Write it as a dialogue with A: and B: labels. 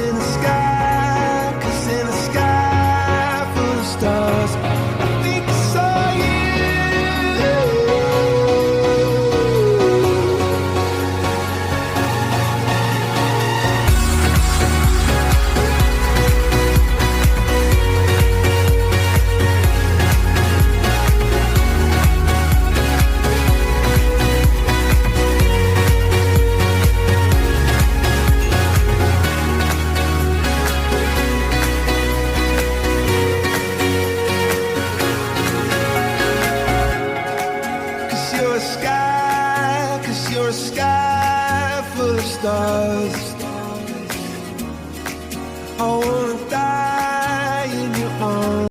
A: in the sky, 'cause in the sky full of stars, I think I saw you. You're a sky full of stars. Oh,